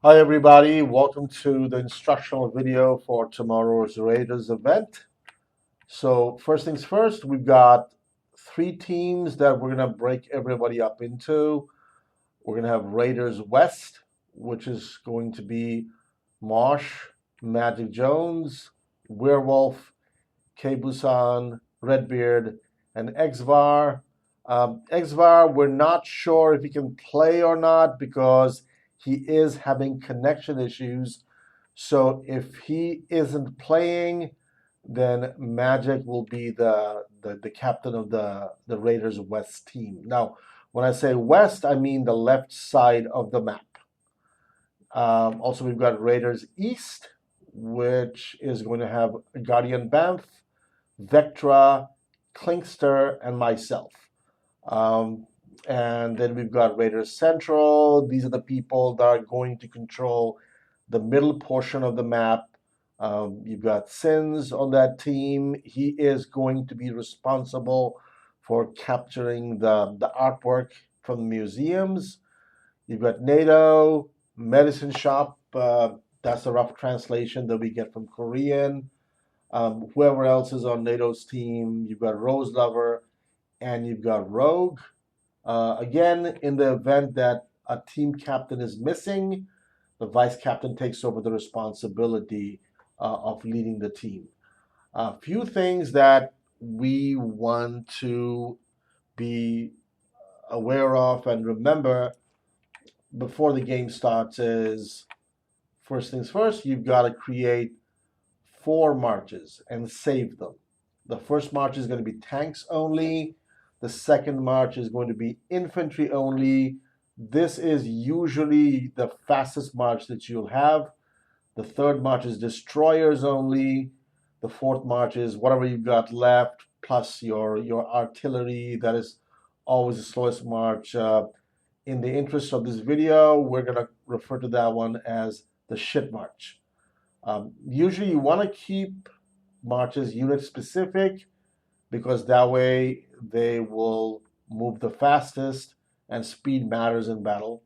Hi everybody, welcome to the instructional video for tomorrow's Raiders event. So first things first, we've got three teams that we're going to break everybody up into. We're going to have Raiders West, which is going to be Mosh, Magic Jones, Werewolf, K Busan, Redbeard, and Exvar. Exvar, we're not sure if he can play or not because he is having connection issues. So if he isn't playing, then Magic will be the captain of the Raiders West team. Now, when I say West, I mean the left side of the map. Also, we've got Raiders East, which is going to have Guardian Banff, Vectra, Klinkster, and myself. Um, and then we've got Raiders Central. These are the people that are going to control the middle portion of the map. You've got Sins on that team. He is going to be responsible for capturing the artwork from the museums. You've got NATO, Medicine Shop. That's a rough translation that we get from Korean. Whoever else is on NATO's team, you've got Rose Lover, and you've got Rogue. Again, in the event that a team captain is missing, the vice captain takes over the responsibility of leading the team. A few things that we want to be aware of and remember before the game starts is first things first, you've got to create 4 marches and save them. The first march is going to be tanks only. The second march is going to be infantry only. This is usually the fastest march that you'll have. The third march is destroyers only. The fourth march is whatever you've got left, plus your artillery. That is always the slowest march. In the interest of this video, we're going to refer to that one as the shit march. Usually you want to keep marches unit specific because that way they will move the fastest and speed matters in battle.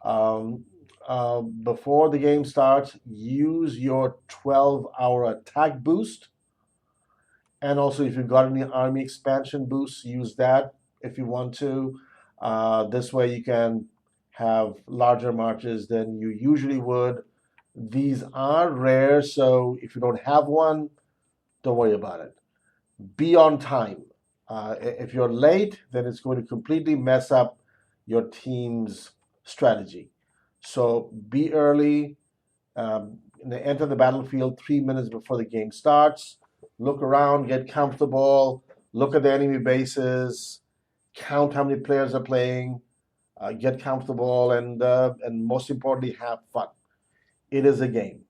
Before the game starts, use your 12-hour attack boost. And also if you've got any army expansion boosts, use that if you want to. This way you can have larger marches than you usually would. These are rare, so if you don't have one, don't worry about it. Be on time. If you're late, then it's going to completely mess up your team's strategy. So be early. Enter the battlefield 3 minutes before the game starts. Look around, get comfortable, look at the enemy bases, count how many players are playing, get comfortable, and most importantly, have fun. It is a game.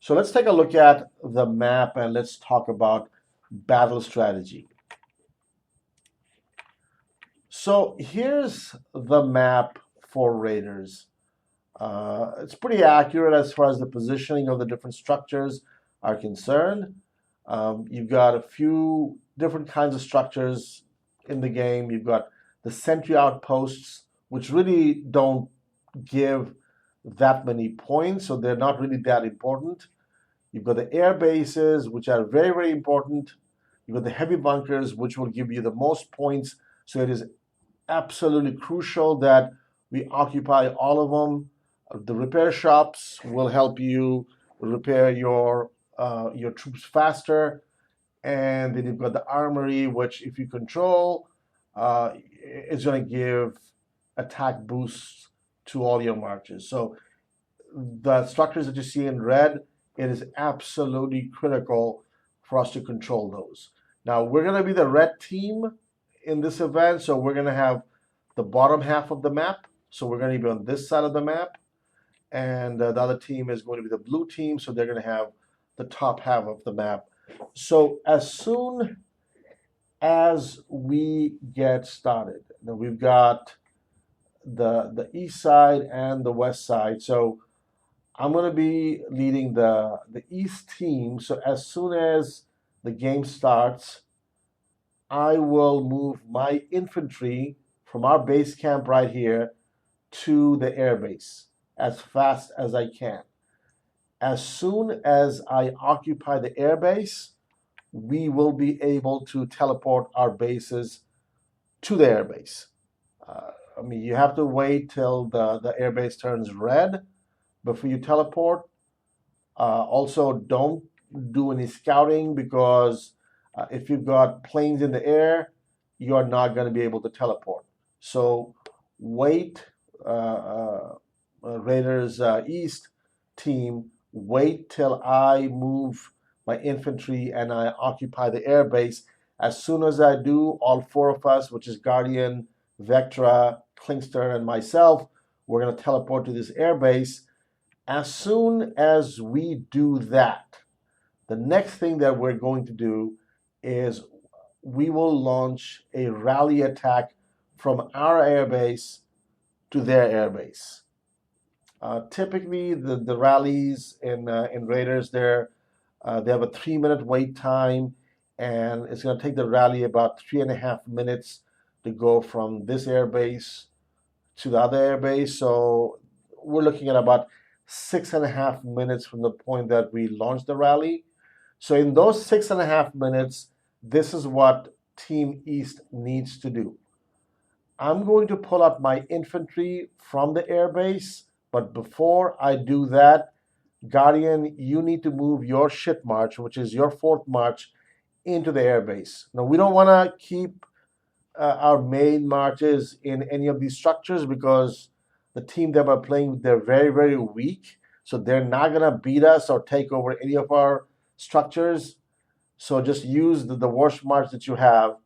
So let's take a look at the map and let's talk about battle strategy. So here's the map for Raiders. It's pretty accurate as far as the positioning of the different structures are concerned. You've got a few different kinds of structures in the game. You've got the sentry outposts, which really don't give that many points, so they're not really that important. You've got the air bases, which are very, very important. You've got the heavy bunkers, which will give you the most points. So it is absolutely crucial that we occupy all of them. The repair shops will help you repair your troops faster. And then you've got the armory, which if you control, is going to give attack boosts to all your marches. So the structures that you see in red, it is absolutely critical for us to control those. Now, we're going to be the red team in this event, so we're going to have the bottom half of the map. So we're going to be on this side of the map, and the other team is going to be the blue team, so they're going to have the top half of the map. So as soon as we get started, now we've got the east side and the west side. So I'm going to be leading the East team. So as soon as the game starts, I will move my infantry from our base camp right here to the air base. as fast as I can. As soon as I occupy the airbase, we will be able to teleport our bases to the airbase. I mean, you have to wait till the airbase turns red before you teleport. Also, don't do any scouting because if you've got planes in the air, you're not going to be able to teleport. So wait, Raiders East team, wait till I move my infantry and I occupy the airbase. As soon as I do, all four of us, which is Guardian, Vectra, Klingster, and myself, we're going to teleport to this airbase. As soon as we do that, the next thing that we're going to do is we will launch a rally attack from our airbase to their airbase. Typically, the rallies in Raiders, they have a 3-minute wait time, and it's going to take the rally about 3.5 minutes to go from this airbase to the other airbase. So we're looking at about 6.5 minutes from the point that we launched the rally. So in those 6.5 minutes, this is what Team East needs to do. I'm going to pull out my infantry from the airbase, but before I do that, Guardian, you need to move your ship march, which is your fourth march, into the airbase. Now, we don't want to keep our main marches in any of these structures because the team that we're playing, they're very, very weak. So they're not going to beat us or take over any of our structures. So just use the worst march that you have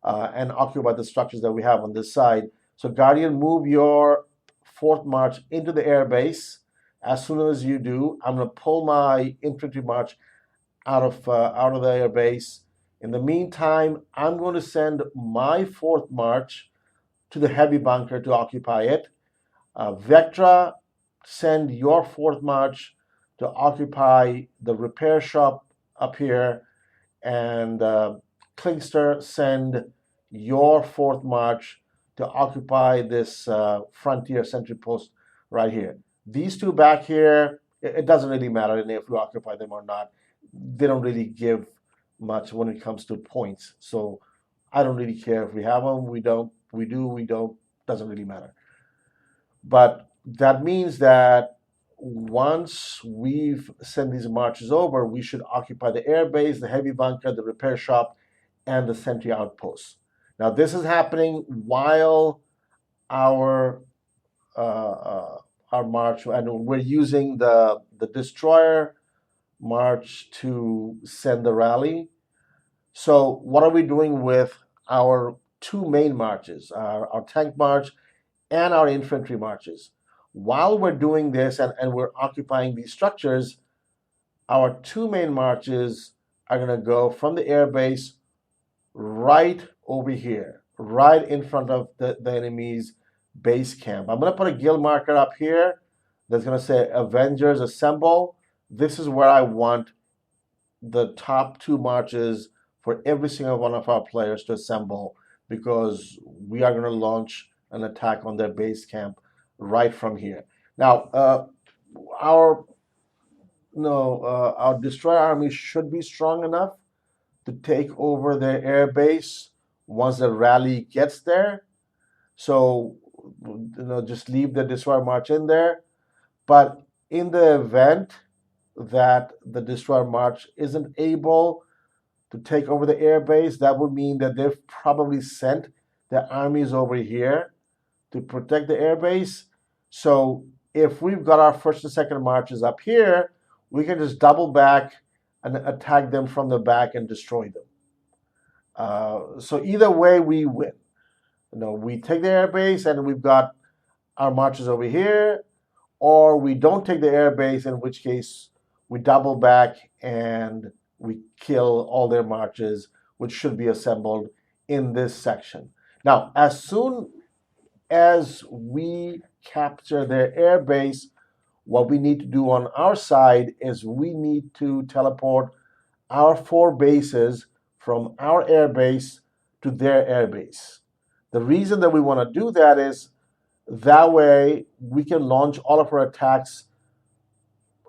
and occupy the structures that we have on this side. So Guardian, move your fourth march into the airbase. As soon as you do, I'm going to pull my infantry march out of the airbase. In the meantime, I'm going to send my fourth march to the heavy bunker to occupy it. Vectra, send your fourth march to occupy the repair shop up here. And Klingster, send your fourth march to occupy this frontier sentry post right here. These two back here, it doesn't really matter if we occupy them or not. They don't really give much when it comes to points. So I don't really care if we have them, we don't, we do, we don't, doesn't really matter. But that means that once we've sent these marches over, we should occupy the airbase, the heavy bunker, the repair shop, and the sentry outpost. Now, this is happening while our march, and we're using the destroyer march to send the rally. So what are we doing with our two main marches, our tank march and our infantry marches? While we're doing this and we're occupying these structures, our two main marches are going to go from the airbase right over here, right in front of the enemy's base camp. I'm going to put a guild marker up here that's going to say Avengers Assemble. This is where I want the top two marches for every single one of our players to assemble, because we are going to launch an attack on their base camp right from here. Now, our destroyer army should be strong enough to take over their air base once the rally gets there. So, just leave the destroyer march in there. But in the event that the destroyer march isn't able to take over the air base, that would mean that they've probably sent their armies over here to protect the air base. So if we've got our first and second marches up here, we can just double back and attack them from the back and destroy them. So either way, we win. We take the air base and we've got our marches over here, or we don't take the air base, in which case we double back and we kill all their marches, which should be assembled in this section. Now, as soon as we capture their air base, what we need to do on our side is we need to teleport our four bases from our air base to their air base. The reason that we want to do that is That way, we can launch all of our attacks,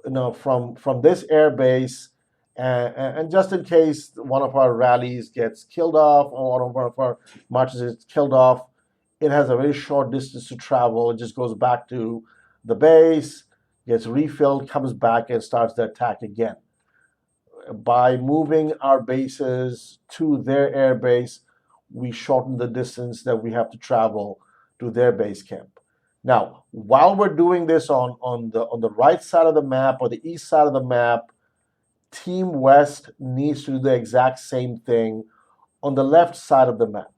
from this air base, and just in case one of our rallies gets killed off or one of our marches is killed off, it has a very short distance to travel. It just goes back to the base, gets refilled, comes back, and starts the attack again. By moving our bases to their air base, we shorten the distance that we have to travel to their base camp. Now, while we're doing this on the right side of the map or the east side of the map, Team West needs to do the exact same thing on the left side of the map.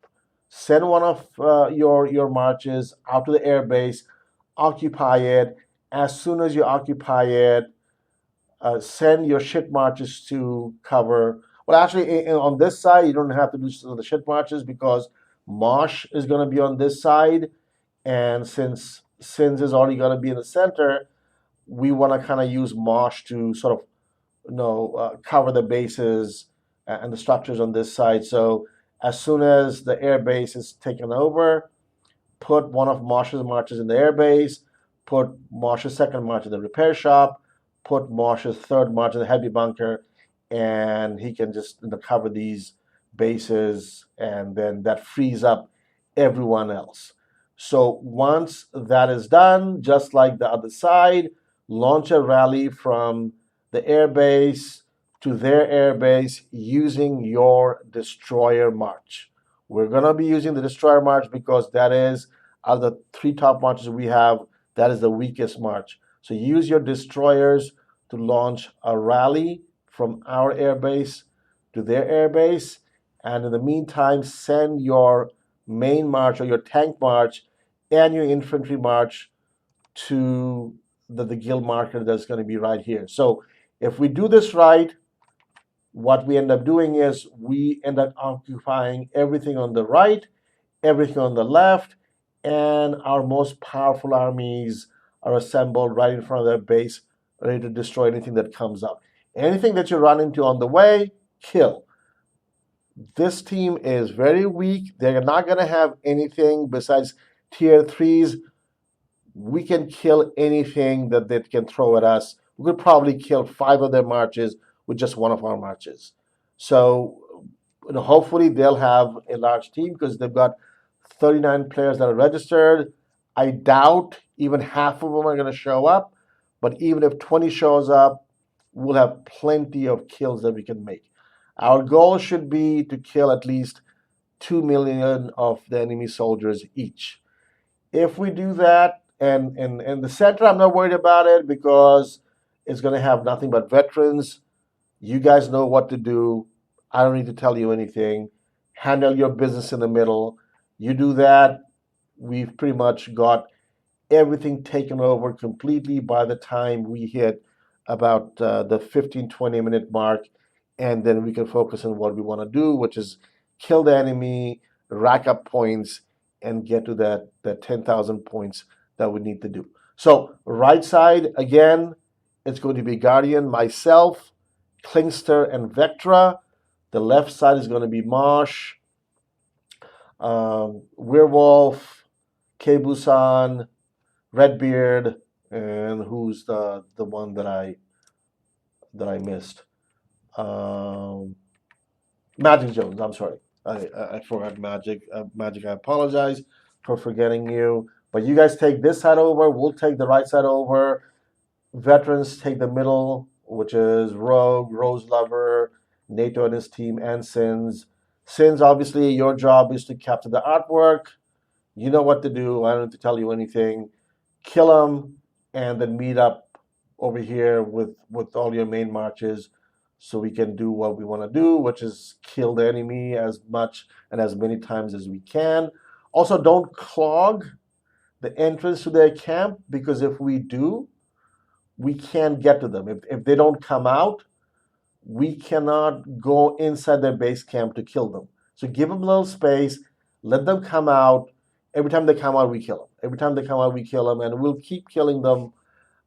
Send one of your marches out to the air base, occupy it. As soon as you occupy it, send your shit marches to cover. Well, actually, on this side, you don't have to do the shit marches because Mosh is going to be on this side, and since Sins is already going to be in the center, we want to kind of use Mosh to sort of cover the bases and the structures on this side. So as soon as the air base is taken over, put one of Mosh's marches in the air base, put Mosh's second march in the repair shop, put Mosh's third march in the heavy bunker, and he can just cover these bases, and then that frees up everyone else. So once that is done, just like the other side, launch a rally from the air base to their air base using your destroyer march. We're going to be using the destroyer march because that is, out of the three top marches we have, that is the weakest march. So use your destroyers to launch a rally from our air base to their air base. And in the meantime, send your main march or your tank march and your infantry march to the guild marker that's going to be right here. So if we do this right, what we end up doing is we end up occupying everything on the right, everything on the left, and our most powerful armies are assembled right in front of their base, ready to destroy anything that comes up. Anything that you run into on the way, kill. This team is very weak. They're not going to have anything besides tier 3s. We can kill anything that they can throw at us. We could probably kill 5 of their marches with just one of our marches. So hopefully they'll have a large team because they've got 39 players that are registered. I doubt even half of them are going to show up, but even if 20 shows up, we'll have plenty of kills that we can make. Our goal should be to kill at least 2 million of the enemy soldiers each. If we do that, and the center, I'm not worried about it because it's going to have nothing but veterans. You guys know what to do. I don't need to tell you anything. Handle your business in the middle. You do that, we've pretty much got everything taken over completely by the time we hit about the 15-20 minute mark, and then we can focus on what we want to do, which is kill the enemy, rack up points, and get to that 10,000 points that we need to do. So right side, again, it's going to be Guardian, myself, Klingster, and Vectra. The left side is going to be Mosh, Werewolf, K-Busan, Redbeard, and who's the one that I missed? Magic Jones. I'm sorry, I forgot Magic. Magic, I apologize for forgetting you. But you guys take this side over. We'll take the right side over. Veterans take the middle, which is Rogue, Rose Lover, NATO and his team, and Sins. Sins, obviously, your job is to capture the artwork. You know what to do. I don't need to tell you anything. Kill them, and then meet up over here with all your main marches so we can do what we want to do, which is kill the enemy as much and as many times as we can. Also, don't clog the entrance to their camp, because if we do, we can't get to them. If they don't come out, we cannot go inside their base camp to kill them. So give them a little space, let them come out. Every time they come out, we kill them. Every time they come out, we kill them, and we'll keep killing them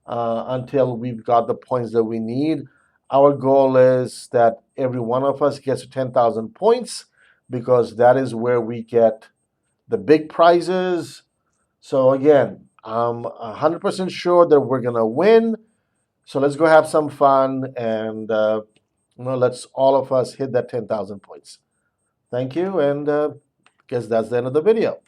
until we've got the points that we need. Our goal is that every one of us gets to 10,000 points, because that is where we get the big prizes, So again, I'm 100% sure that we're gonna win. So let's go have some fun, and let's all of us hit that 10,000 points. Thank you, and guess that's the end of the video.